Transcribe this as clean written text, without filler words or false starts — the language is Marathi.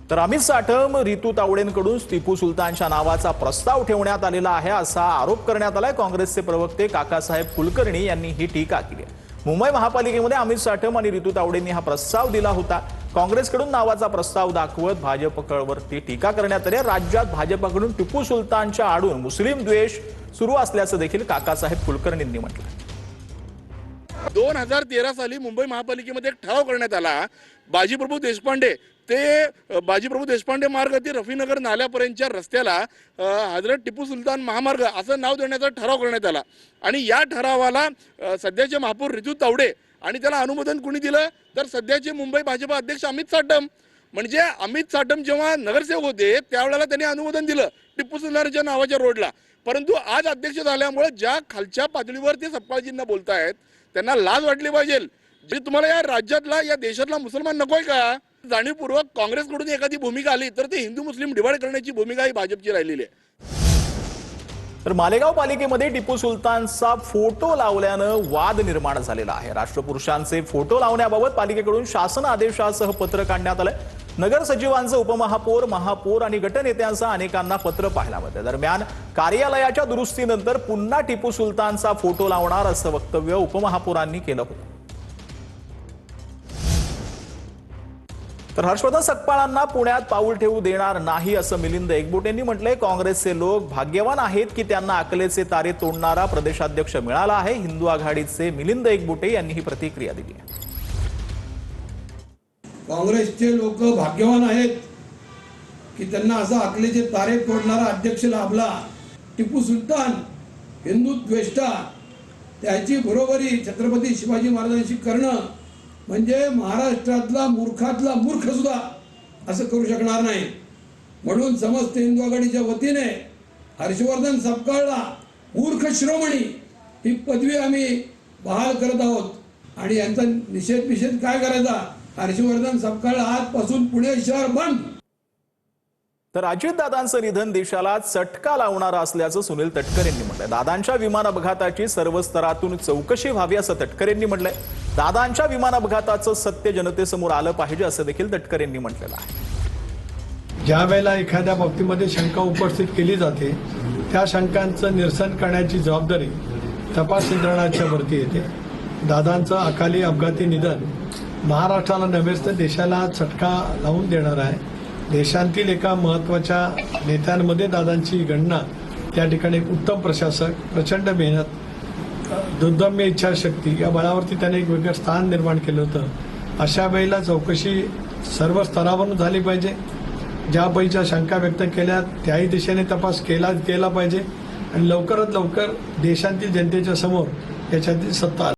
तर अमित साठम, रितू तावडेंकडून टिपू सुलतानच्या नावाचा प्रस्ताव ठेवण्यात आलेला आहे असा आरोप करण्यात आलाय। काँग्रेसचे प्रवक्ते काकासाहेब कुलकर्णी यांनी ही टीका केली आहे। मुंबई महापालिकेमध्ये अमित साठम आणि रितू तावडेंनी हा प्रस्ताव दिला होता। काँग्रेसकडून नावाचा प्रस्ताव दाखवत भाजपकडवरती टीका करण्यात आली। राज्यात भाजपकडून टिपू सुलतानच्या आडून मुस्लिम द्वेष सुरू असल्याचं देखील काकासाहेब कुलकर्णींनी म्हटलं। 2013 साली मुंबई महापालिकेमध्ये एक ठराव करण्यात आला। बाजीप्रभू देशपांडे मार्ग ते रफीनगर नाल्यापर्यंतच्या रस्त्याला हजरत टिपू सुलतान महामार्ग असं नाव देण्याचा ठराव करण्यात आला आणि या ठरावाला सध्याचे महापौर रितू तावडे आणि त्याला अनुमोदन कोणी दिलं तर सध्याचे मुंबई भाजप अध्यक्ष अमित साठम। म्हणजे अमित साठम जेव्हा नगरसेवक होते त्यावेळेला त्यांनी अनुमोदन दिलं टिपू सुलतानच्या नावाच्या रोडला, परंतु आज अध्यक्ष झाल्यामुळे ज्या खालच्या पातळीवर ते सपकाळजींना बोलतायत त्यांना लाज वाटली पाहिजे। जे तुम्हाला या राज्यातला या देशातला मुसलमान नकोय का? जाणीवपूर्वक काँग्रेसकडून एखादी भूमिका आली तर ते हिंदू मुस्लिम डिवाइड करण्याची भूमिका ही भाजपची राहिलेली आहे। तर मालेगाव पालिकेमध्ये टिपू सुलतानचा फोटो लावल्यानं वाद निर्माण झालेला आहे। राष्ट्रपुरुषांचे फोटो लावण्याबाबत पालिकेकडून शासन आदेशासह पत्र काढण्यात आलंय। नगर सचिवांचं, उपमहापौर, महापौर आणि गटनेत्यांचं अनेकांना पत्र पाहायला मिळतं। दरम्यान कार्यालयाच्या दुरुस्तीनंतर पुन्हा टिपू सुलतानचा फोटो लावणार असं वक्तव्य उपमहापौरांनी केलं होतं। तर हर्षवर्धन सकपाळांना पुण्यात पाऊल ठेवू देणार नाही असं मिलिंद एकबोटेंनी म्हटलंय। काँग्रेसचे लोक भाग्यवान आहेत की त्यांना अकलेचे तारे तोडणारा प्रदेशाध्यक्ष मिळाला आहे। हिंदू आघाडीचे मिलिंद एकबोटे यांनी ही प्रतिक्रिया दिली आहे। काँग्रेसचे लोक भाग्यवान आहेत की त्यांना असा अकलेचे तारे तोडणारा अध्यक्ष लाभला। टिपू सुलतान हिंदू द्वेष्टा, त्याची बरोबरी छत्रपती शिवाजी महाराजांशी करणं म्हणजे महाराष्ट्रातला मूर्खातला मूर्ख सुद्धा असं करू शकणार नाही। म्हणून समस्त हिंदू आघाडीच्या वतीने हर्षवर्धन सकपाळला मूर्ख शिरोमणी ही पदवी आम्ही बहाल करत आहोत आणि यांचा निषेध काय करायचा? हर्षवर्धन सकपाळ आजपासून पुणे शहर बंद। तर अजितदादांचं निधन देशाला चटका लावणारं असल्याचं सुनील तटकरे यांनी म्हटलंय। दादांच्या विमान अपघाताची सर्व स्तरातून चौकशी व्हावी असं तटकरे यांनी म्हटलंय। दादांच्या विमान अपघाताचं सत्य जनतेसमोर आलं पाहिजे असं देखील तटकरे यांनी म्हटलेलं आहे। ज्या वेळेला एखाद्या बाबतीमध्ये शंका उपस्थित केली जाते त्या शंकांचं निरसन करण्याची जबाबदारी तपास यंत्रणांच्या वरती येते। दादांचं अकाली अपघाती निधन महाराष्ट्राला नव्हेच तर देशाला चटका लावून देणार आहे। देशातील एका महत्त्वाच्या नेत्यांमध्ये दादांची गणना, त्या ठिकाणी उत्तम प्रशासक, प्रचंड मेहनत, दुर्दम्य इच्छाशक्ती या बळावरती त्याने एक वेगळं स्थान निर्माण केलं होतं। अशा वेळेला चौकशी सर्व स्तरावरून झाली पाहिजे। ज्या पैच्या शंका व्यक्त केल्या त्याही दिशेने तपास केला पाहिजे आणि लवकरात लवकर देशातील जनतेच्या समोर याच्यातील सत्ता